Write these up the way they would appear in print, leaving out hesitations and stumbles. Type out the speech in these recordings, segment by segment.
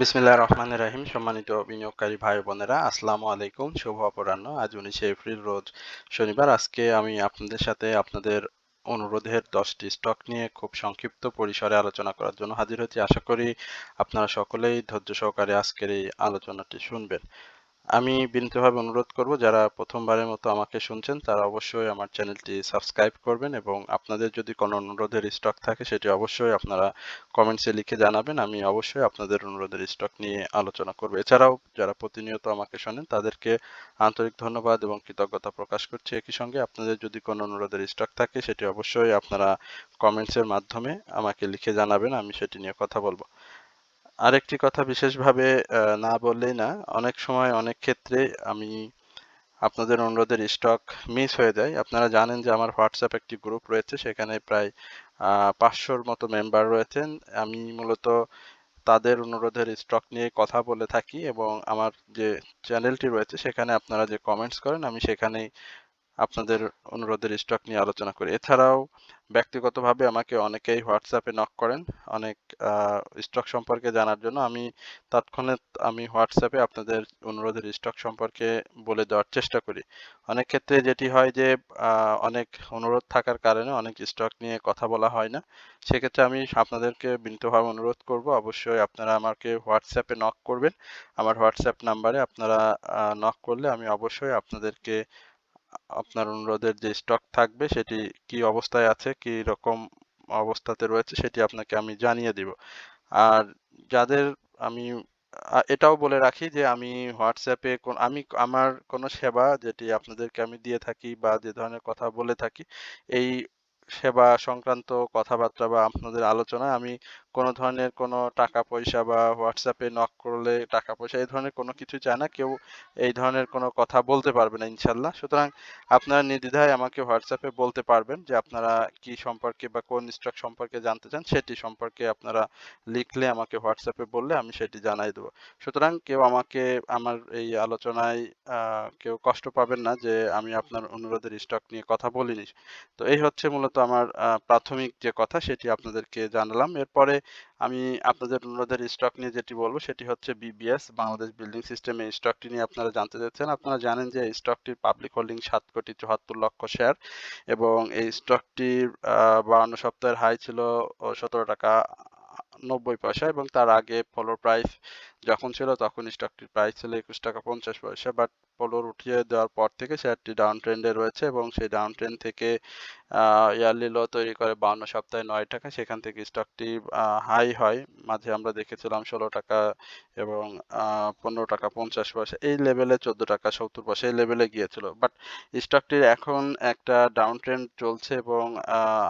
বিসমিল্লাহির রহমানির রহিম। সম্মানিত বিনিয়োগকারী ভাই বোনেরা, আসসালামু আলাইকুম। শুভ অপরাহ্ন। আজ 19শে এপ্রিল রোজ শনিবার। আজকে আমি আপনাদের সাথে আপনাদের অনুরোধের 10টি স্টক নিয়ে খুব সংক্ষিপ্ত পরিসরে আলোচনা করার জন্য হাজির হয়েছি। আশা করি আপনারা সকলেই ধৈর্য সহকারে আজকের এই আলোচনাটি শুনবেন। আমি বিনীতভাবে অনুরোধ করব, যারা প্রথমবারের মতো আমাকে শুনছেন তারা অবশ্যই আমার চ্যানেলটি সাবস্ক্রাইব করবেন এবং আপনাদের যদি কোনো অনুরোধের স্টক থাকে সেটি অবশ্যই আপনারা কমেন্টসে লিখে জানাবেন। আমি অবশ্যই আপনাদের অনুরোধের স্টক নিয়ে আলোচনা করব। এছাড়াও যারা প্রতিনিয়ত আমাকে শোনেন তাদেরকে আন্তরিক ধন্যবাদ এবং কৃতজ্ঞতা প্রকাশ করছি। একই সঙ্গে আপনাদের যদি কোনো অনুরোধের স্টক থাকে সেটি অবশ্যই আপনারা কমেন্টসের মাধ্যমে আমাকে লিখে জানাবেন, আমি সেটি নিয়ে কথা বলবো। আরেকটি কথা বিশেষভাবে না বললেই না, অনেক সময় অনেক ক্ষেত্রে আমি আপনাদের অনুরোধের স্টক মিস হয়ে যায়। আপনারা জানেন যে আমার হোয়াটসঅ্যাপ একটি গ্রুপ রয়েছে, সেখানে প্রায় 500-র মতো মেম্বার রয়েছেন। আমি মূলত তাদের অনুরোধের স্টক নিয়ে কথা বলে থাকি এবং আমার যে চ্যানেলটি রয়েছে সেখানে আপনারা যে কমেন্টস করেন আমি সেখানেই আপনাদের অনুরোধের স্টক নিয়ে আলোচনা করি। এছাড়াও ব্যক্তিগতভাবে আমাকে অনেকেই হোয়াটসঅ্যাপে নক করেন অনেক স্টক সম্পর্কে জানার জন্য। তৎক্ষণাৎ আমি হোয়াটসঅ্যাপে আপনাদের অনুরোধের স্টক সম্পর্কে বলে দেওয়ার চেষ্টা করি। অনেক ক্ষেত্রে যেটি হয় যে অনেক অনুরোধ থাকার কারণে অনেক স্টক নিয়ে কথা বলা হয় না। সেক্ষেত্রে আমি আপনাদেরকে বিনীতভাবে অনুরোধ করব, অবশ্যই আপনারা আমাকে হোয়াটসঅ্যাপে নক করবেন। আমার হোয়াটসঅ্যাপ নাম্বারে আপনারা নক করলে আমি অবশ্যই আপনাদেরকে আপনার অনুরোধের যে স্টক থাকবে সেটি কি অবস্থায় আছে, কি রকম অবস্থাতে রয়েছে সেটি আপনাকে আমি জানিয়ে দিব। আর যাদের আমি এটাও বলে রাখি যে আমি হোয়াটসঅ্যাপে আমি আমার কোনো সেবা যেটি আপনাদেরকে আমি দিয়ে থাকি বা যে ধরনের কথা বলে থাকি, এই সেবা সংক্রান্ত কথাবার্তা বা আপনাদের আলোচনায় আমি কোনো ধরনের কোনো টাকা পয়সা বা হোয়াটসঅ্যাপে নক করলে টাকা পয়সা এই ধরনের কোনো কিছু চায় না কেউ। এই ধরনের কোনো কথা বলতে পারবে না ইনশাল্লাহ। সুতরাং আপনারা নির্দ্বিধায় আমাকে হোয়াটসঅ্যাপে বলতে পারবেন যে আপনারা কি সম্পর্কে বা কোন স্টক সম্পর্কে জানতে চান, সেটি সম্পর্কে আপনারা লিখলে আমাকে হোয়াটসঅ্যাপে বললে আমি সেটি জানাই দেবো। সুতরাং কেউ আমাকে আমার এই আলোচনায় কেউ কষ্ট পাবেন না যে আমি আপনার অনুরোধের স্টক নিয়ে কথা বলিনি। তো এই হচ্ছে মূলত আমার প্রাথমিক যে কথা সেটি আপনাদেরকে জানালাম। এরপরে আমি আপনাদের অনুরোধের স্টক নিয়ে যেটি বলবো সেটি হচ্ছে বিবিএস, বাংলাদেশ বিল্ডিং সিস্টেম। এই স্টকটি নিয়ে আপনারা জানতে চাচ্ছেন। আপনারা জানেন যে এই স্টকটির পাবলিক হোল্ডিং 7,74,00,000 শেয়ার এবং এই স্টকটির 52 সপ্তাহের হাই ছিল 17 টাকা 90 পয়সা এবং তার আগে ফলোর প্রাইস যখন ছিল তখন স্টকটির প্রাইস ছিল 21 টাকা 50 পয়সা। বাট ফলোর উঠিয়ে দেওয়ার পর থেকে শেয়ারটি ডাউন ট্রেন্ডে রয়েছে এবং সেই ডাউন ট্রেন্ড থেকে ইয়ারলি লো তৈরি করে 52 সপ্তাহে 9 টাকা। সেখান থেকে স্টকটি হাই হয়, মাঝে আমরা দেখেছিলাম 16 টাকা এবং 15 টাকা 50 পয়সা, এই লেভেলে 14 টাকা 70 পয়সা এই লেভেলে গিয়েছিল। বাট স্টকটির এখন একটা ডাউন ট্রেন্ড চলছে এবং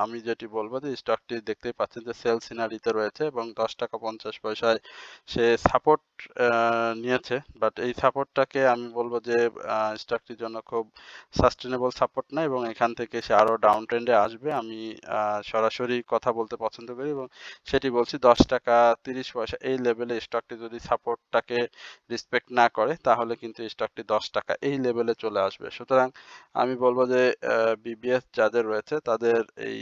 আমি যেটি বলবো যে স্টকটি দেখতেই পাচ্ছেন যে সেল সিনারিতে রয়েছে এবং 10 টাকা 50 পয়সায় সে সাপোর্ট নিয়েছে। বাট এই সাপোর্টটাকে আমি বলবো যে স্টকটির জন্য খুব সাস্টেনেবল সাপোর্ট না এবং এখান থেকে সে আরো ডাউন ট্রেন্ডে আসবে। আমি সরাসরি কথা বলতে পছন্দ করি এবং সেটি বলছি 10 টাকা 30 পয়সা এই লেভেলে স্টকটি যদি সাপোর্টটাকে রেসপেক্ট না করে তাহলে কিন্তু স্টকটি 10 টাকা এই লেভেলে চলে আসবে। সুতরাং আমি বলবো যে বিবিএস যাদের রয়েছে তাদের এই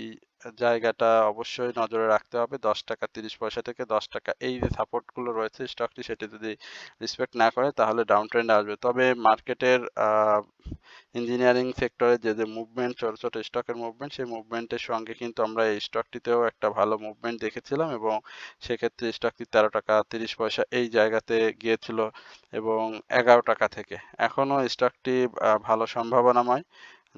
জায়গাটা অবশ্যই নজরে রাখতে হবে। 10 টাকা 30 পয়সা থেকে 10 টাকা এই যে সাপোর্ট গুলো রয়েছে স্টকটি সেটি যদি রেসপেক্ট না করে তাহলে ডাউন ট্রেন্ড আসবে। তবে মার্কেটের ইঞ্জিনিয়ারিং সেক্টরে যে মুভমেন্ট, ছোট ছোট স্টকের মুভমেন্ট, সেই মুভমেন্টের সঙ্গে কিন্তু আমরা এই স্টকটিতেও একটা ভালো মুভমেন্ট দেখেছিলাম এবং সেক্ষেত্রে স্টকটি 13 টাকা 30 পয়সা এই জায়গাতে গিয়েছিল এবং 11 টাকা থেকে। এখনো স্টকটি ভালো সম্ভাবনাময়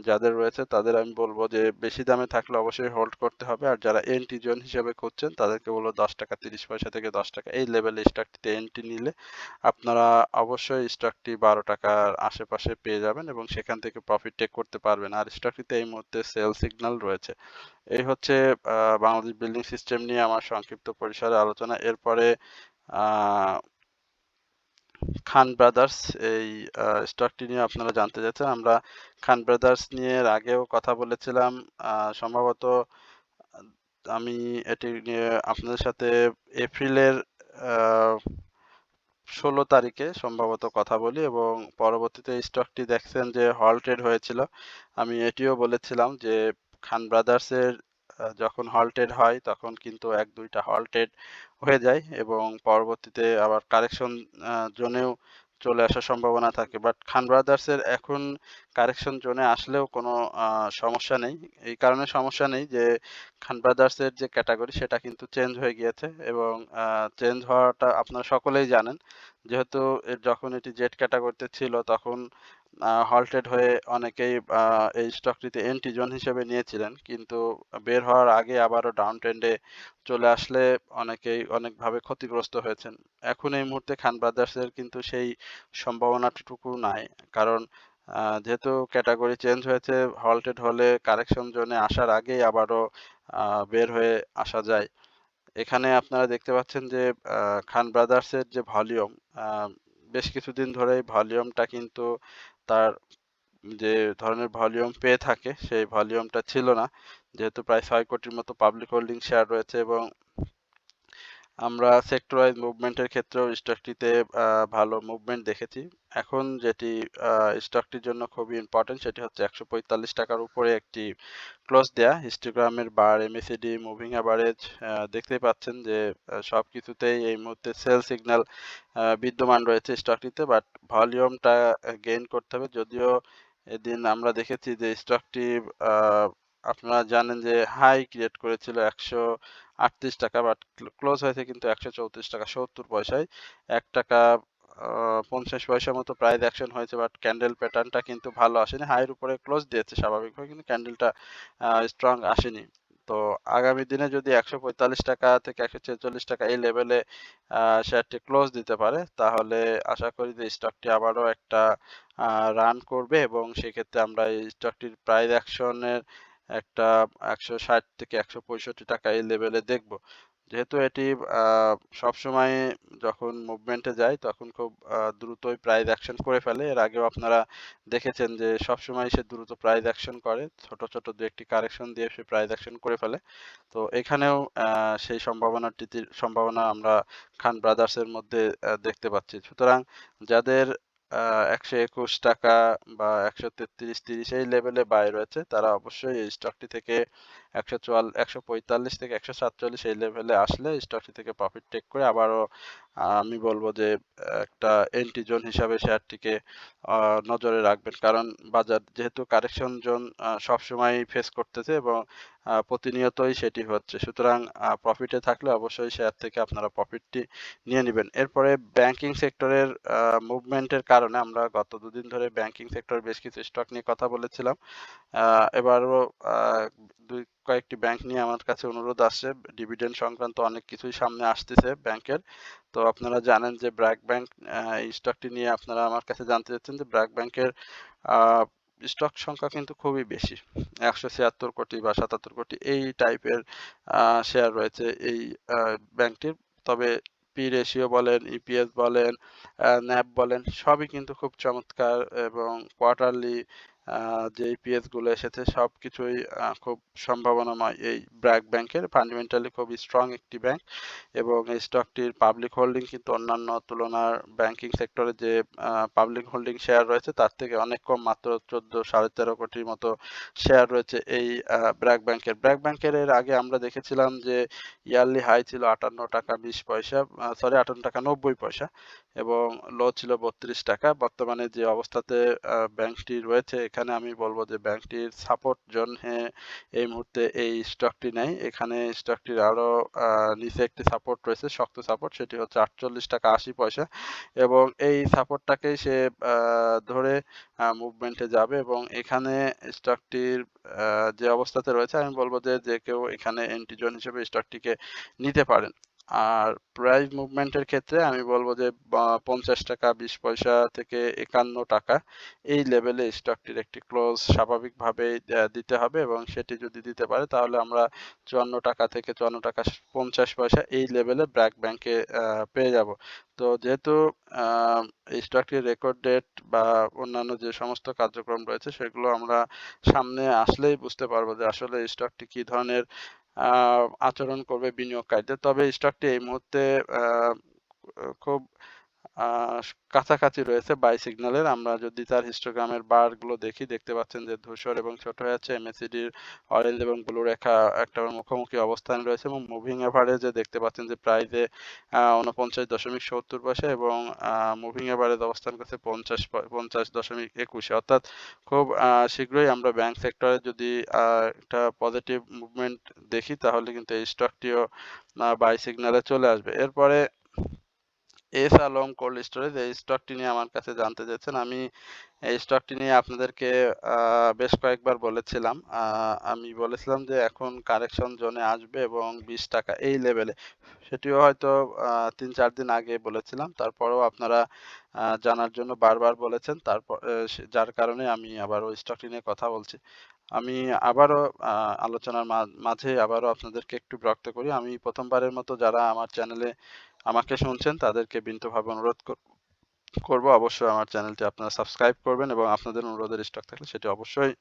যাদের রয়েছে তাদের আমি বলবো যে বেশি দামে থাকলে অবশ্যই হোল্ড করতে হবে। আর যারা এন্ট্রি জোন হিসেবে খুঁজছেন তাদেরকে বলবো 10 টাকা 30 পয়সা থেকে 10 টাকা এই লেভেলে স্টকটিতে এন্ট্রি নিলে আপনারা অবশ্যই স্টকটি 12 টাকার আশেপাশে পেয়ে যাবেন এবং সেখান থেকে প্রফিট টেক করতে পারবেন। আর স্টকটিতে এই মুহূর্তে সেল সিগন্যাল রয়েছে। এই হচ্ছে বাংলাদেশ বিল্ডিং সিস্টেম নিয়ে আমার সংক্ষিপ্ত পরিসরে আলোচনা। এরপরে আহ খান ব্রাদার্স, এই স্টকটি নিয়ে আপনারা জানতে চাচ্ছেন। আমরা খান ব্রাদার্স নিয়ে এর আগেও কথা বলেছিলাম। সম্ভবত আমি এটি নিয়ে আপনাদের সাথে এপ্রিলের 16 তারিখে সম্ভবত কথা বলি এবং পরবর্তীতে স্টকটি দেখছেন যে হল্টেড হয়েছিল। আমি এটিও বলেছিলাম যে খান ব্রাদার্সের যখন হল্টেড হয় তখন কিন্তু ১-২টা হল্টেড হয়ে যায় এবং পরবর্তীতে আবার কারেকশন জোনেও চলে আসার সম্ভাবনা থাকে। বাট খান ব্রাদার্সের এখন কারেকশন জোনে আসলেও কোনো সমস্যা নেই। এই কারণে সমস্যা নেই যে খান ব্রাদার্সের যে ক্যাটেগরি সেটা কিন্তু চেঞ্জ হয়ে গিয়েছে এবং চেঞ্জ হওয়াটা আপনারা সকলেই জানেন। যেহেতু যখন এটি জেড ক্যাটেগরিতে ছিল তখন হল্টেড হয়ে অনেকেই এই স্টকটিতে এন্ট্রি জোন হিসেবে নিয়েছিলেন। কিন্তু বের হওয়ার আগে আবারও ডাউন ট্রেন্ডে চলে আসলে অনেকেই অনেকভাবে ক্ষতিগ্রস্ত হয়েছেন। এখন এই মুহূর্তে খান ব্রাদার্সের কিন্তু সেই সম্ভাবনাটুকু নাই। কারণ যেহেতু ক্যাটেগরি চেঞ্জ হয়েছে, হল্টেড হলে কারেকশন জোনে আসার আগেই আবারও বের হয়ে আসা যায়। এখানে আপনারা দেখতে পাচ্ছেন যে খান ব্রাদার্সের যে ভলিউম, বেশ কিছুদিন ধরেই ভলিউমটা কিন্তু তার যে ধরনের ভলিউম পেয়ে থাকে সেই ভলিউমটা ছিল না। যেহেতু প্রায় ৬ কোটির মতো পাবলিক হোল্ডিং শেয়ার রয়েছে এবং আমরা সেক্টর ওয়াইজ মুভমেন্টের ক্ষেত্রেও স্টকটিতে ভালো মুভমেন্ট দেখেছি। এখন যেটি স্টকটির জন্য খুবই ইম্পর্টেন্ট সেটি হচ্ছে ৳১৪৫ উপরে একটি ক্লোজ দেয়া। হিস্টোগ্রামের বার, MACD, মুভিং এভারেজ দেখতেই পাচ্ছেন যে সবকিছুতেই এই মুহূর্তে সেল সিগন্যাল বিদ্যমান রয়েছে স্টকটিতে। বাট ভলিউমটা গেইন করতে হবে। যদিও এদিন আমরা দেখেছি যে স্টকটি আ আপনারা জানেন যে হাই ক্রিয়েট করেছিল ৳১৩৮ বাট ক্লোজ হয়েছে কিন্তু ৳১৩৪.৭০ ৳১ ৫০ মতো প্রাইস অ্যাকশন হয়েছে বাট ক্যান্ডেল প্যাটার্নটা কিন্তু ভালো আসেনি। হাইয়ের উপরে ক্লোজ দিয়েছে স্বাভাবিকভাবে কিন্তু ক্যান্ডেলটা স্ট্রং আসেনি। তো আগামী দিনে যদি ৳১৪৫ থেকে ৳১৪৬ এই লেভেলে শেয়ারটি ক্লোজ দিতে পারে তাহলে আশা করি যে স্টকটি আবারও একটা রান করবে এবং সেক্ষেত্রে আমরা এই স্টকটির প্রাইস অ্যাকশনের একটা ১৬০ থেকে ৳১৬৫ এই লেভেলে দেখব। যেহেতু এটি আ সবসময় যখন মুভমেন্টে যায় তখন খুব দ্রুতই প্রাইস অ্যাকশন করে ফেলে। এর আগেও আপনারা দেখেছেন যে সবসময় সে দ্রুত প্রাইস অ্যাকশন করে। ছোট, ছোট ২-১টি কারেকশন দিয়ে সে প্রাইস অ্যাকশন করে ফেলে। তো এখানেও সেই সম্ভাবনা আমরা খান ব্রাদার্সের মধ্যে দেখতে পাচ্ছি। সুতরাং যাদের ৳১২১ বা ৳১৩৩.৩০ এই লেভেলে বাই রয়েছে তারা অবশ্যই এই স্টকটি থেকে ১৪৫ থেকে ১৪৭ এই লেভেলে আসলে স্টকটি থেকে প্রফিট টেক করে আবারও আমি বলব যে একটা এন্ট্রি জোন হিসাবে শেয়ারটিকে নজরে রাখবেন। কারণ বাজার যেহেতু কারেকশন জোন সবসময়ই ফেস করতেছে এবং প্রতিনিয়তই সেটি হচ্ছে। সুতরাং প্রফিটে থাকলে অবশ্যই শেয়ার থেকে আপনারা প্রফিটটি নিয়ে নিবেন। এরপরে ব্যাংকিং সেক্টরের মুভমেন্টের কারণে আমরা গত ২ দিন ধরে ব্যাংকিং সেক্টরের বেশ কিছু স্টক নিয়ে কথা বলেছিলাম। এবারও আ কয়েকটি ব্যাংক নিয়ে আমার কাছে অনুরোধ আসছে। ডিভিডেন্ড সংক্রান্ত অনেক কিছুই সামনে আসতেছে ব্যাংকের। তো আপনারা জানেন যে ব্র্যাক ব্যাংক এই স্টকটি নিয়ে আপনারা আমার কাছে জানতে চাচ্ছেন যে ব্র্যাক ব্যাংকের আ স্টক সংখ্যা কিন্তু খুবই বেশি। ১৭৬ কোটি বা ৭৭ কোটি এই টাইপের শেয়ার রয়েছে এই আ ব্যাংকটির। তবে পি রেশিও বলেন, ইপিএস বলেন, ন্যাভ বলেন সবই কিন্তু খুব চমৎকার এবং কোয়ার্টারলি যে ইপিএস গুলো এসেছে সবকিছুই খুব সম্ভাবনাময় এই ব্র্যাক ব্যাংকের। ফান্ডামেন্টালি খুবই স্ট্রং একটি ব্যাংক এবং এই স্টকটির পাবলিক হোল্ডিং কিন্তু অন্যান্য তুলনার ব্যাংকিং সেক্টরে যে পাবলিক হোল্ডিং শেয়ার রয়েছে তার থেকে অনেক কম, মাত্র ১৪ কোটির মতো শেয়ার রয়েছে এই ব্র্যাক ব্যাংকের। ব্র্যাক ব্যাংকের এর আগে আমরা দেখেছিলাম যে ইয়ারলি হাই ছিল ৳৫৮.২০, সরি ৳৫৮.৯০ এবং লো ছিল ৳৩২। বর্তমানে যে অবস্থাতে ব্যাংকটি রয়েছে এখানে আমি বলব যে ব্যাংকটির সাপোর্ট জোনে এই মুহূর্তে এই স্টকটি নেই। এখানে স্টকটির আরো নিচে একটি সাপোর্ট রয়েছে, শক্ত সাপোর্ট, সেটি হচ্ছে ৳৪৮.৮০ এবং এই সাপোর্টটাকেই সে ধরে মুভমেন্টে যাবে এবং এখানে স্টকটির যে অবস্থাতে রয়েছে আমি বলব যে, যে কেউ এখানে এন্ট্রি জোন হিসেবে স্টকটিকে নিতে পারেন। আর প্রাইস মুভমেন্টের ক্ষেত্রে আমি বলব যে ৳৫০, ২০ পয়সা থেকে ৳৫১ এই লেভেলে স্টকটির একটি ক্লোজ স্বাভাবিকভাবেই দিতে হবে এবং সেটি যদি দিতে পারে তাহলে আমরা ৳৫৪ থেকে ৳৫৪.৫০ এই লেভেলে ব্র্যাক ব্যাংকে পেয়ে যাব। তো যেহেতু আ এই স্টকটির রেকর্ড ডেট বা অন্যান্য যে সমস্ত কার্যক্রম রয়েছে সেগুলো আমরা সামনে আসলেই বুঝতে পারবো যে আসলে এই স্টকটি কি ধরনের আ আচরণ করবে বিনিয়োগকারীদের। তবে স্টকটি এই মুহূর্তে আ খুব আহ, কাছাকাছি রয়েছে বাই সিগন্যালের। আমরা যদি তার হিস্টোগ্রামের বারগুলো দেখি, দেখতে পাচ্ছেন যে ধূসর এবং ছোট হয়ে যাচ্ছে। এমএসিডির অরেঞ্জ এবং ব্লু রেখা একটা মুখোমুখি অবস্থান রয়েছে এবং মুভিং এভারেজে দেখতে পাচ্ছেন যে প্রাইজে 49.70 পয়সা এবং মুভিং এভারেজ অবস্থান করছে 50.21, অর্থাৎ খুব শীঘ্রই আমরা ব্যাংক সেক্টরে যদি একটা পজিটিভ মুভমেন্ট দেখি তাহলে কিন্তু এই স্টকটিও বাই সিগন্যালে চলে আসবে। এরপরে এস আলম কোল্ড স্টোরেজ, এই স্টকটি নিয়ে আমার কাছে জানতে চাচ্ছেন। আমি এই স্টকটি নিয়ে আপনাদেরকে বেশ কয়েকবার বলেছিলাম। আমি বলেছিলাম যে এখন কারেকশন জোনে আসবে এবং 20 টাকা এই লেভেলে, সেটিও হয়তো 3-4 দিন আগে বলেছিলাম। তারপরেও আপনারা জানার জন্য বারবার বলেছেন, তারপর যার কারণে আমি আবার ওই স্টকটি নিয়ে কথা বলছি। আমি আবারও আলোচনার মাঝে আবারও আপনাদেরকে একটু বিরক্ত করি। আমি প্রথমবারের মতো যারা আমার চ্যানেলে আমাকে শুনছেন তাদেরকে বিনীতভাবে অনুরোধ করব, অবশ্যই আমার চ্যানেলটি আপনারা সাবস্ক্রাইব করবেন এবং আপনাদের অনুরোধের স্টক থাকলে সেটি অবশ্যই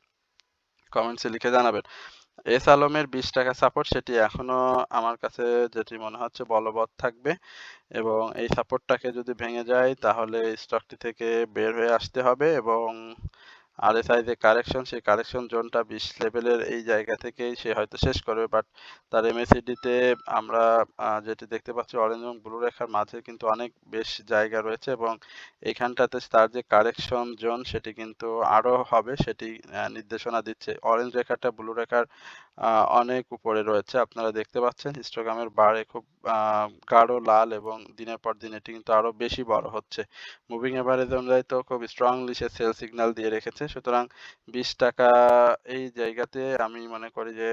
কমেন্টসে লিখে জানাবেন। এস আলমের 20 টাকা সাপোর্ট, সেটি এখনো আমার কাছে যেটি মনে হচ্ছে বলবৎ থাকবে এবং এই সাপোর্টটাকে যদি ভেঙে যায় তাহলে স্টকটি থেকে বের হয়ে আসতে হবে এবং আরএসআই যে কারেকশন, সেই কারেকশন জোনটা 20 লেভেলের এই জায়গা থেকেই সে হয়তো শেষ করবে, বাট তার এমএসিডিতে আমরা যেটি দেখতে পাচ্ছি অরেঞ্জ এবং ব্লু রেখার মাঝে কিন্তু অনেক বেশ জায়গা রয়েছে এবং এইখানটাতে তার যে কারেকশন জোন সেটি কিন্তু আরো হবে, সেটি নির্দেশনা দিচ্ছে। অরেঞ্জ রেখাটা ব্লু রেখার অনেক উপরে রয়েছে, আপনারা দেখতে পাচ্ছেন হিস্টোগ্রামের বারে খুব গাঢ় লাল এবং দিনের পর দিন এটি কিন্তু আরো বেশি বড় হচ্ছে। মুভিং এভারেজ অনুযায়ী তো খুব স্ট্রংলি সে সেল সিগন্যাল দিয়ে রেখেছে। সুতরাং 20 টাকা এই জায়গাতে আমি মনে করি যে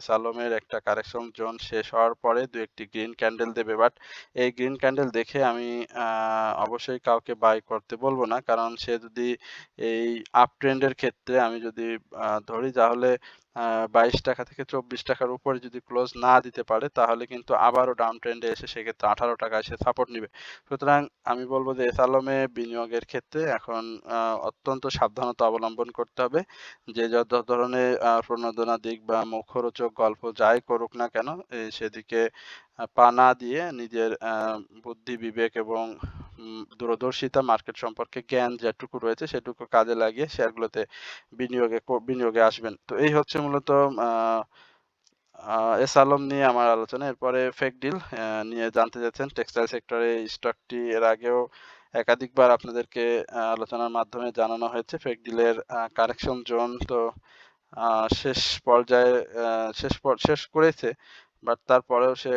সালোমের একটা কারেকশন জোন শেষ হওয়ার পরে দু একটি গ্রিন ক্যান্ডেল দেবে, বাট এই গ্রিন ক্যান্ডেল দেখে আমি অবশ্যই কাউকে বাই করতে বলবো না, কারণ সে যদি এই আপ ট্রেন্ডের ক্ষেত্রে আমি যদি ধরি তাহলে 22 টাকা থেকে 24 টাকার উপরে যদি ক্লোজ না দিতে পারে তাহলে কিন্তু আবারও ডাউন ট্রেন্ডে এসে সেক্ষেত্রে 18 টাকায় সে সাপোর্ট নিবে। সুতরাং আমি বলবো যে এস আলমে বিনিয়োগের ক্ষেত্রে এখন অত্যন্ত সাবধানতা অবলম্বন করতে হবে। যে যত ধরনের প্রণোদনা দিক বা মুখরোচক গল্প যাই করুক না কেন, সেদিকে পা না দিয়ে নিজের বুদ্ধি বিবেক এবং দূরদর্শিতা, মার্কেট সম্পর্কে জ্ঞান যেটুকু রয়েছে সেটুকু কাজে লাগিয়ে শেয়ারগুলোতে বিনিয়োগে আসবেন। তো এই হচ্ছে মূলত আহ এস আলম নিয়ে আমার আলোচনা। এরপরে ফেক ডিল নিয়ে জানতে চাচ্ছেন। টেক্সটাইল সেক্টরে এই স্টকটি এর আগেও একাধিকবার আপনাদেরকে আলোচনার মাধ্যমে জানানো হয়েছে। ফেক ডিলের কারেকশন জোন তো শেষ পর্যায়ে শেষ করেছে, বাট তারপরেও সে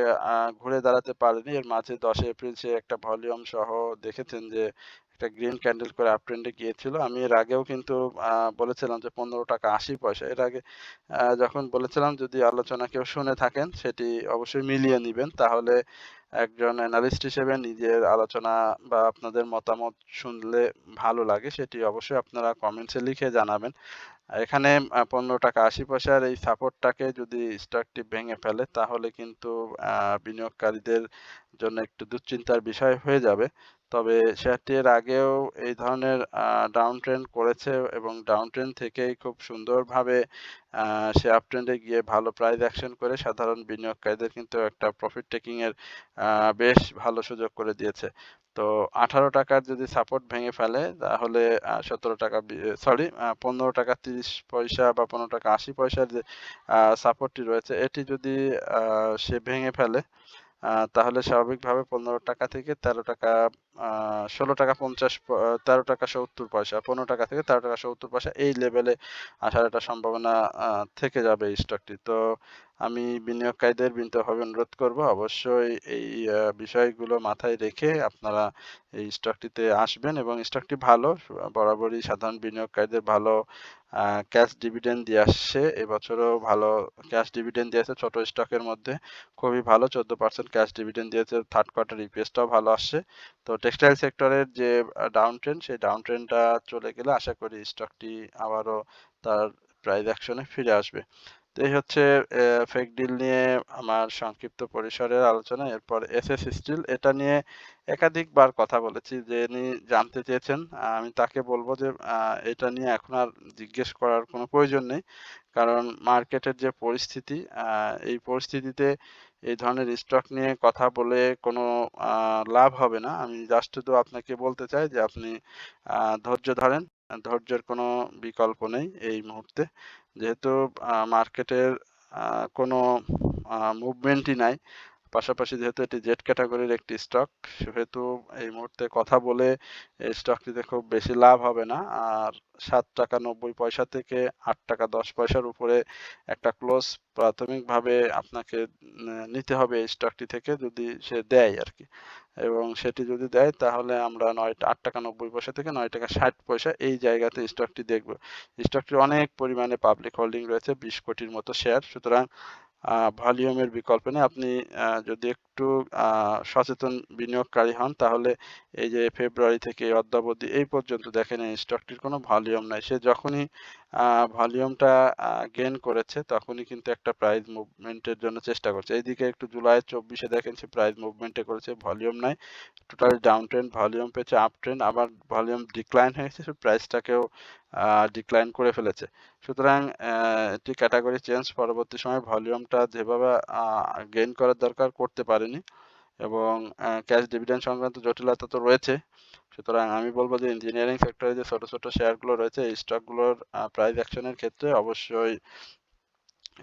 ঘুরে দাঁড়াতে পারেনি। এর মাঝে 10 এপ্রিল সে একটা ভলিউম সহ দেখেছেন যে একটা গ্রিন ক্যান্ডেল করে আপ ট্রেন্ডে গিয়েছিল। আমি এর আগেও কিন্তু বলেছিলাম যে 15 টাকা 80 পয়সা। এর আগে যখন বলেছিলাম যদি আলোচনা কেউ শুনে থাকেন সেটি অবশ্যই মিলিয়ে নিবেন, তাহলে একজন অ্যানালিস্ট হিসেবে নিজের আলোচনা বা আপনাদের মতামত শুনলে ভালো লাগে, সেটি অবশ্যই আপনারা কমেন্টসে লিখে জানাবেন। এখানে 15 টাকা 80 পয়সার এই সাপোর্টটাকে যদি স্টকটি ভেঙে ফেলে তাহলে কিন্তু বিনিয়োগকারীদের জন্য একটু দুশ্চিন্তার বিষয় হয়ে যাবে। তবে শেয়ারটি এর আগেও এই ধরনের ডাউন ট্রেন্ড করেছে এবং ডাউন ট্রেন্ড থেকেই খুব সুন্দরভাবে সে আপ ট্রেন্ডে গিয়ে ভালো প্রাইস অ্যাকশন করে সাধারণ বিনিয়োগকারীদের কিন্তু একটা প্রফিট টেকিং এর বেশ ভালো সুযোগ করে দিয়েছে। তো 18 টাকার যদি সাপোর্ট ভেঙে ফেলে তাহলে 17 টাকা সরি 15 টাকা 30 পয়সা বা 15 টাকা 80 পয়সার যে সাপোর্টটি রয়েছে এটি যদি সে ভেঙে ফেলে তাহলে স্বাভাবিকভাবে 15 টাকা থেকে 13 টাকা 16 টাকা 50 13 টাকা 70 পয়সা, 15 টাকা থেকে 13 টাকা 70 পয়সা এই লেভেলে আসার একটা সম্ভাবনা থেকে যাবে এই স্টকটি। তো আমি বিনিয়োগকারীদের বিনীতভাবে অনুরোধ করব অবশ্যই এই বিষয়গুলো মাথায় রেখে আপনারা এই স্টকটিতে আসবেন এবং স্টকটি ভালো, বরাবরই সাধারণ বিনিয়োগকারীদের ভালো ক্যাশ ডিভিডেন্ড দিয়ে আসছে। এবছরও ভালো ক্যাশ ডিভিডেন্ড দিয়েছে ছোট স্টকের মধ্যে, খুবই ভালো 14% ক্যাশ ডিভিডেন্ড দিয়েছে। থার্ড কোয়ার্টার ইপিএসটাও ভালো আসছে। তো টেক্সটাইল সেক্টরের যে ডাউন ট্রেন্ড, সেই ডাউন ট্রেন্ডটা চলে গেলে আশা করি স্টকটি আবারও তার প্রাইস অ্যাকশনে ফিরে আসবে। তো এই হচ্ছে ফেক ডিল নিয়ে আমার সংক্ষিপ্ত পরিসরের আলোচনা। এরপর এসএস স্টিল এটা নিয়ে একাধিকবার কথা বলেছি। যিনি জানতে চেয়েছেন আমি তাকে বলব যে এটা নিয়ে এখন আর জিজ্ঞেস করার কোনো প্রয়োজন নেই। কারণ মার্কেটের যে পরিস্থিতি আ এই পরিস্থিতিতে এই ধরনের স্টক নিয়ে কথা বলে কোনো আ লাভ হবে না। আমি জাস্ট শুধু আপনাকে বলতে চাই যে আপনি আ ধৈর্য ধরেন। ধৈর্যের কোনো বিকল্প নেই এই মুহূর্তে। যেহেতু মার্কেটের আ কোনো মুভমেন্টই নাই। পাশাপাশি যেহেতু এটি জেড ক্যাটেগরির একটি স্টক, সেহেতু এই মুহূর্তে কথা বলে এই স্টকটিতে খুব বেশি লাভ হবে না। আর ৳৭.৯০ থেকে ৳৮.১০ উপরে একটা ক্লোজ প্রাথমিকভাবে আপনাকে নিতে হবে এই স্টকটি থেকে যদি সে দেয় আরকি। এবং সেটি যদি দেয় তাহলে আমরা ৳৮.৯০ থেকে ৳৯.৬০ এই জায়গাতে স্টকটি দেখব। স্টকটির অনেক পরিমাণে পাবলিক হোল্ডিং রয়েছে ২০ কোটির মতো শেয়ার। সুতরাং ভলিউমের বিকল্প নেই। আপনি যদি একটু আ সচেতন বিনিয়োগকারী হন তাহলে এই যে ফেব্রুয়ারি থেকে অদ্যাবধি এই পর্যন্ত দেখেন এই স্টকটির কোনো ভলিউম নাই। সে যখনই আ ভলিউমটা গেইন করেছে তখনই কিন্তু একটা প্রাইস মুভমেন্ট এর জন্য চেষ্টা করছে। এইদিকে একটু জুলাই ২৪ এ দেখেন সে প্রাইস মুভমেন্ট এ করেছে, ভলিউম নাই। টোটালি ডাউন ট্রেন্ড, ভলিউম পেয়েছে আপ ট্রেন্ড, আবার ভলিউম ডিক্লাইন হয়েছে, সে প্রাইসটাকেও ডিক্লাইন করে ফেলেছে। সুতরাং এটি ক্যাটেগরি চেঞ্জ পরবর্তী সময়ে ভলিউমটা যেভাবে আ গেইন করার দরকার করতে পারেনি এবং ক্যাশ ডিভিডেন্ড সংক্রান্ত জটিলতা তো রয়েছে। সুতরাং আমি বলব যে ইঞ্জিনিয়ারিং সেক্টরে যে ছোট, ছোট শেয়ারগুলো রয়েছে এই স্টকগুলোর প্রাইস অ্যাকশনের ক্ষেত্রে অবশ্যই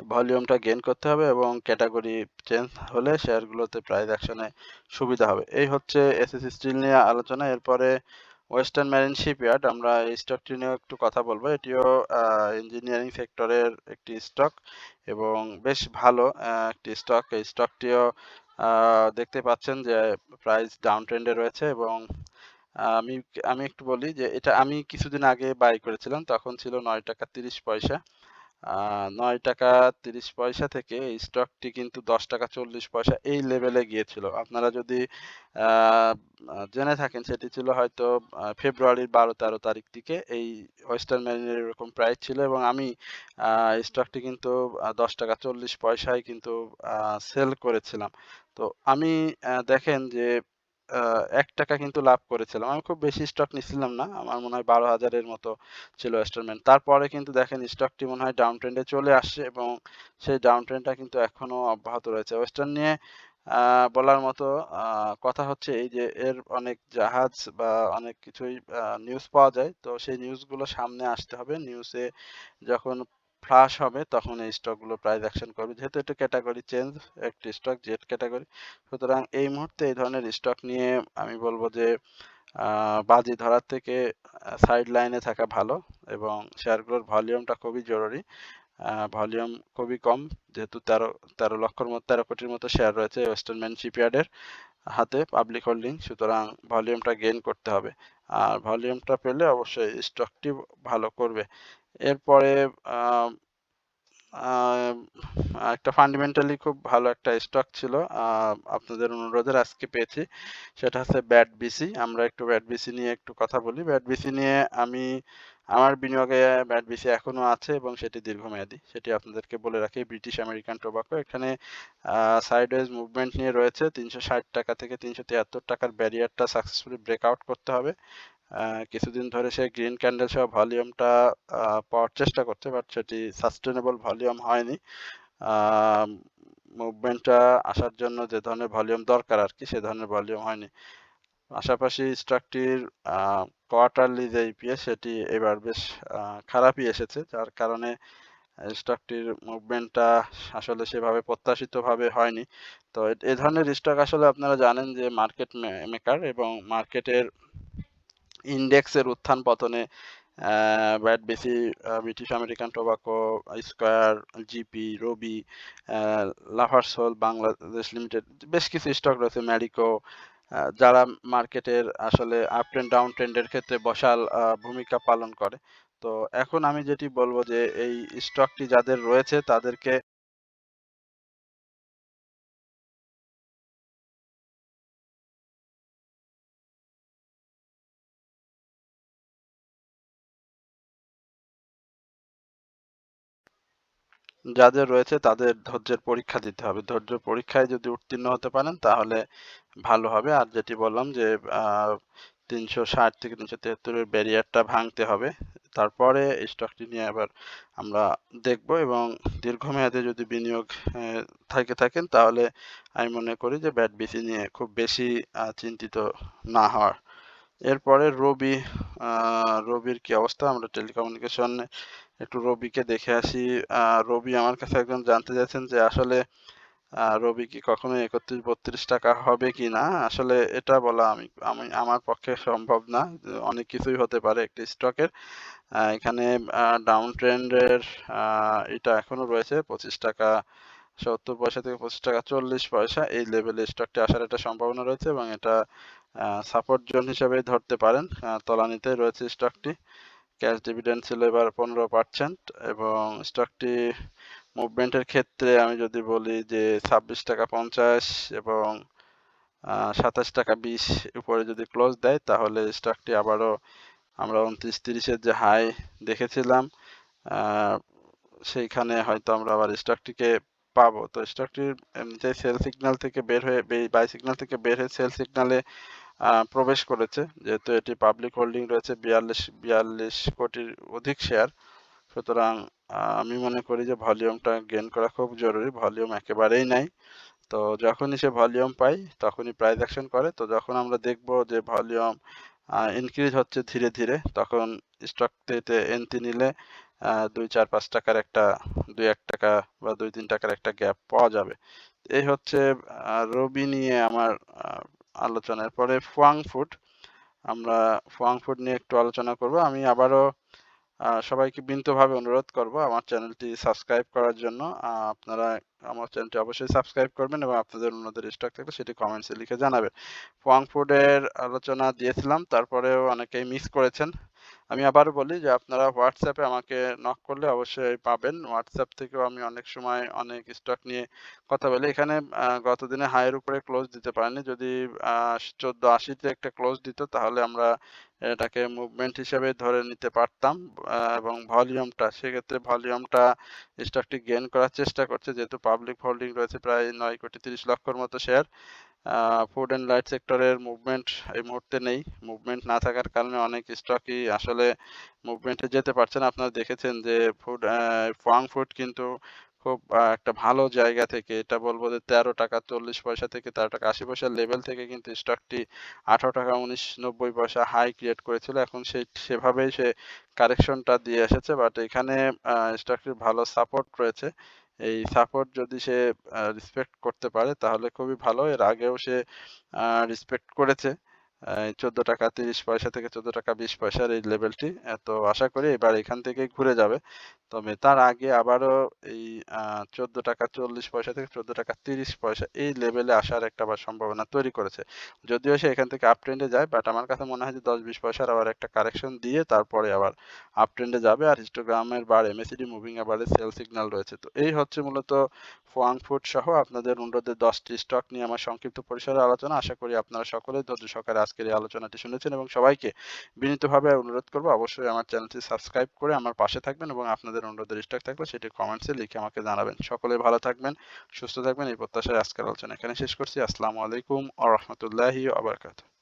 ভলিউমটা গেইন করতে হবে এবং ক্যাটেগরি চেঞ্জ হলে শেয়ারগুলোতে প্রাইস অ্যাকশনে সুবিধা হবে। এই হচ্ছে এসএস স্টিল নিয়ে আলোচনা। এরপরে ওয়েস্টার্ন মেরিন শিপইয়ার্ড আমরা এই স্টকটি নিয়েও একটু কথা বলব। এটিও ইঞ্জিনিয়ারিং সেক্টরের একটি স্টক এবং বেশ ভালো একটি স্টক। এই স্টকটিও আ দেখতে পাচ্ছেন যে প্রাইস ডাউন ট্রেন্ডে রয়েছে এবং আমি আমি একটু বলি যে এটা আমি কিছুদিন আগে বাই করেছিলাম। তখন ছিল ৳৯.৩০। আ ৳৯.৩০ থেকে এই স্টকটি কিন্তু ৳১০.৪০ এই লেভেলে গিয়েছিল। আপনারা যদি আ আ জেনে থাকেন সেটি ছিল হয়তো ফেব্রুয়ারির ১২-১৩ তারিখ দিকে এই ওয়েস্টার্ন মেরিনের এরকম প্রাইস ছিল এবং আমি আ স্টকটি কিন্তু ৳১০.৪০ য় কিন্তু আ সেল করেছিলাম। তো আমি দেখেন যে আ ৳১ কিন্তু লাভ করেছিলাম। আমি খুব বেশি স্টক নিচ্ছিলাম না। আমার মনে হয় ১২,০০০ এর মতো ছিল ওয়েস্টার্ন। তারপরে কিন্তু দেখেন স্টকটি মনে হয় ডাউন ট্রেন্ডে চলে আসছে এবং সেই ডাউন ট্রেন্ডটা কিন্তু এখনো অব্যাহত রয়েছে। ওয়েস্টার্ন নিয়ে আ বলার মতো আ কথা হচ্ছে এই যে এর অনেক জাহাজ বা অনেক কিছুই নিউজ পাওয়া যায়। তো সেই নিউজগুলো সামনে আসতে হবে। নিউজে যখন ফ্লাশ হবে তখন এই স্টকগুলো প্রাইস অ্যাকশন করবে। যেহেতু এটা ক্যাটেগরি চেঞ্জ একটি স্টক জেড ক্যাটেগরি। সুতরাং এই মুহূর্তে এই ধরনের স্টক নিয়ে আমি বলব যে আ বাজি ধরার থেকে সাইড লাইনে থাকা ভালো এবং শেয়ারগুলোর ভলিউমটা খুবই জরুরি। ভলিউম খুবই কম। যেহেতু ১৩ লক্ষর মতো ১৩ কোটির মতো শেয়ার রয়েছে ওয়েস্টার্ন ম্যান শিপইয়ার্ডের হাতে পাবলিক হোল্ডিং। সুতরাং ভলিউমটা গেইন করতে হবে। আর ভলিউমটা পেলে অবশ্যই স্টকটি ভালো করবে। এরপরে আ আ একটা ফান্ডামেন্টালি খুব ভালো একটা স্টক ছিল। আ আপনাদের অনুরোধের আজকে পেয়েছি। সেটা হচ্ছে ব্যাট বিসি। আমরা একটু ব্যাট বিসি নিয়ে একটু কথা বলি। ব্যাট বিসি নিয়ে আমি আমার বিনিয়োগে ব্যাট বিসি এখনো আছে এবং সেটি দীর্ঘমেয়াদী। সেটি আপনাদেরকে বলে রাখি ব্রিটিশ আমেরিকান টোবাকো। এখানে সাইডওয়েজ মুভমেন্ট নিয়ে রয়েছে। ৳৩৬০ থেকে ৳৩৭৩ র ব্যারিয়ারটা সাকসেসফুলি ব্রেকআউট করতে হবে। আ কিছুদিন ধরে সে গ্রিন ক্যান্ডেল সহ ভলিউমটা আ পাওয়ার চেষ্টা করছে বাট সেটি সাস্টেনেবল ভলিউম হয়নি। আ মুভমেন্টটা আসার জন্য যে ধরনের ভলিউম দরকার আরকি সে ধরনের ভলিউম হয়নি। পাশাপাশি স্টকটির আ কোয়ার্টারলি যে ইপিএস সেটি এবার বেশ আ খারাপই এসেছে। যার কারণে স্টকটির মুভমেন্টটা আসলে সেভাবে প্রত্যাশিতভাবে হয়নি। তো এ ধরনের স্টক আসলে আপনারা জানেন যে মার্কেট মেকার এবং মার্কেটের ইনডেক্সের উত্থান পতনে ব্যাট বেশি British American Tobacco, Square, GP, Robi, আ লাফার্সোল বাংলাদেশ লিমিটেড বেশ কিছু স্টক রয়েছে ম্যারিকো যারা মার্কেটের আসলে আপ ট্রেন্ড ডাউন ট্রেন্ডের ক্ষেত্রে বসাল ভূমিকা পালন করে। তো এখন আমি যেটি বলব যে এই স্টকটি যাদের রয়েছে তাদেরকে যাদের রয়েছে তাদের ধৈর্যের পরীক্ষা দিতে হবে। ধৈর্য পরীক্ষায় যদি উত্তীর্ণ হতে পারেন তাহলে ভালো হবে। আর যেটি বললাম যে আ ৩৬০ থেকে ৩৭৩ এর ব্যারিয়ারটা ভাঙতে হবে। তারপরে স্টকটি নিয়ে আবার আমরা দেখব এবং দীর্ঘমেয়াদে যদি বিনিয়োগ থাকেন তাহলে আমি মনে করি যে BAT-BC নিয়ে খুব বেশি চিন্তিত না হওয়ার। এরপরে রবি, আ রবির কি অবস্থা? আমরা টেলিকমিউনিকেশন একটু রবিকে দেখে আসি। রবি আমার কাছে একজন জানতে চাইছেন যে আসলে রবি কি কখনোই ৩১-৩২ টাকা হবে কিনা? আসলে এটা বলা আমার পক্ষে সম্ভব না। অনেক কিছুই হতে পারে একটি স্টকের। এখানে ডাউন ট্রেন্ডের আ এটা এখনো রয়েছে ৳২৫.৭০ থেকে ৳২৫.৪০ এই লেভেলে স্টকটি আসার একটা সম্ভাবনা রয়েছে এবং এটা সাপোর্ট জোন হিসেবেই ধরতে পারেন। তলানিতে রয়েছে স্টকটি। ক্যাশ ডিভিডেন্ড ছিল এবার 15% এবং স্টকটি মুভমেন্টের ক্ষেত্রে আমি যদি বলি যে ৳২৬.৫০ এবং ৳২৭.২০ উপরে যদি ক্লোজ দেয় তাহলে স্টকটি আবারও আমরা ২৯-৩০ এর যে হাই দেখেছিলাম আ সেইখানে হয়তো আমরা আবার স্টকটিকে পাবো। তো স্টকটির এমনিতে সেল সিগন্যাল থেকে বের হয়ে বাই সিগন্যাল থেকে বের হয়ে সেল সিগন্যালে প্রবেশ করেছে। যেহেতু এটি পাবলিক হোল্ডিং রয়েছে ৪২ কোটির অধিক শেয়ার। সুতরাং আমি মনে করি যে ভলিউমটা গেইন করা খুব জরুরি। ভলিউম একেবারেই নাই। তো যখনই সে ভলিউম পায় তখনই প্রাইস অ্যাকশন করে। তো যখন আমরা দেখব যে ভলিউম ইনক্রিজ হচ্ছে ধীরে, ধীরে তখন স্টকটিতে এন্ট্রি নিলে ২, ৪, ৳৫ র একটা ৳২-১ বা ৳২-৩ র একটা গ্যাপ পাওয়া যাবে। এই হচ্ছে রবি নিয়ে আমার আ আলোচনা। এরপরে ফুয়াং ফুড। আমরা ফুয়াং ফুড নিয়ে একটু আলোচনা করব। আমি আবারও সবাইকে বিনীতভাবে অনুরোধ করব আমার চ্যানেলটি সাবস্ক্রাইব করার জন্য। আপনারা আমার চ্যানেলটি অবশ্যই সাবস্ক্রাইব করবেন এবং আপনাদের অন্যদের স্টক থাকলে সেটি কমেন্টসে লিখে জানাবেন। ফোয়াং ফুডের আলোচনা দিয়েছিলাম, তারপরেও অনেকেই মিস করেছেন। আমি আবারও বলি যে আপনারা হোয়াটসঅ্যাপে আমাকে নক করলে অবশ্যই পাবেন। হোয়াটসঅ্যাপ থেকেও আমি অনেক সময় অনেক স্টক নিয়ে কথা বলি। এখানে গতদিনে হাইয়ের উপরে ক্লোজ দিতে পারেনি। যদি ১৪৮০ তে একটা ক্লোজ দিত তাহলে আমরা এটাকে মুভমেন্ট হিসেবে ধরে নিতে পারতাম এবং সেক্ষেত্রে ভলিউমটা স্টকটি গেইন করার চেষ্টা করছে যেহেতু পাবলিক হোল্ডিং রয়েছে প্রায় ৯,৩০,০০,০০০ মতো শেয়ার। ফুড অ্যান্ড লাইট সেক্টরের মুভমেন্ট এই মুহূর্তে নেই। মুভমেন্ট না থাকার কারণে অনেক স্টকই আসলে মুভমেন্টে যেতে পারছে না। আপনারা দেখেছেন যে ফোয়াং ফুড কিন্তু খুব একটা ভালো জায়গা থেকে এটা বলব যে ৳১৩.৪০ থেকে ৳১৩.৮০ লেভেল থেকে কিন্তু স্টকটি ৳১৮.৯০ হাই ক্রিয়েট করেছিল। এখন সেভাবেই সে কারেকশনটা দিয়ে এসেছে। বাট এখানে স্টকটির ভালো সাপোর্ট রয়েছে। এই সাপোর্ট যদি সে রেসপেক্ট করতে পারে তাহলে খুবই ভালো। এর আগেও সে রেসপেক্ট করেছে। এই ৳১৪.৩০ থেকে ৳১৪.২০ এই লেভেলটি। তো আশা করি এবার এখান থেকেই ঘুরে যাবে। তবে তার আগে আবারও এই ৳১৪.৪০ থেকে ৳১৪.৩০ এই লেভেলে আসার একটা আবার সম্ভাবনা তৈরি করেছে। যদিও সে এখান থেকে আপ ট্রেন্ডে যায় বাট আমার কাছে মনে হয় যে ১০-২০ পয়সার আবার একটা কারেকশন দিয়ে তারপরে আবার আপ ট্রেন্ডে যাবে। আর হিস্টোগ্রামের বার MACD মুভিং এভারেজে সেল সিগন্যাল রয়েছে। তো এই হচ্ছে মূলত ফোয়াং ফুড সহ আপনাদের অনুরোধে ১০ টি স্টক নিয়ে আমার সংক্ষিপ্ত পরিসরে আলোচনা। আশা করি আপনারা সকলেই ধৈর্য সহকারে আজকের এই আলোচনাটি শুনেছেন এবং সবাইকে বিনীতভাবে অনুরোধ করব অবশ্যই আমার চ্যানেলটি সাবস্ক্রাইব করে আমার পাশে থাকবেন এবং আপনাদের অনুরোধের স্টক থাকলে সেটি কমেন্টসে লিখে আমাকে জানাবেন। সকলে ভালো থাকবেন, সুস্থ থাকবেন এই প্রত্যাশায় আজকের আলোচনা এখানে শেষ করছি। আসসালামু আলাইকুম ওয়া রাহমাতুল্লাহি ওয়া বারাকাতুহু।